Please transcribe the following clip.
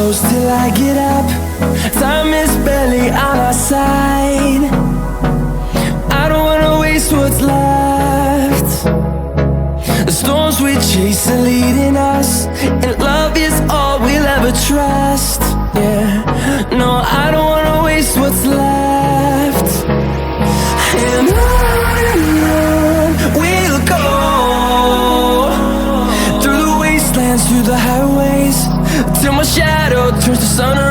close till I get up. Time is barely on our side. I don't wanna waste what's left. The storms we chase are leading us, and love is all we'll ever trust. Yeah, no, I don't wanna waste what's left. And on we'll go, through the wastelands, through the highways, till my shadow turns to sun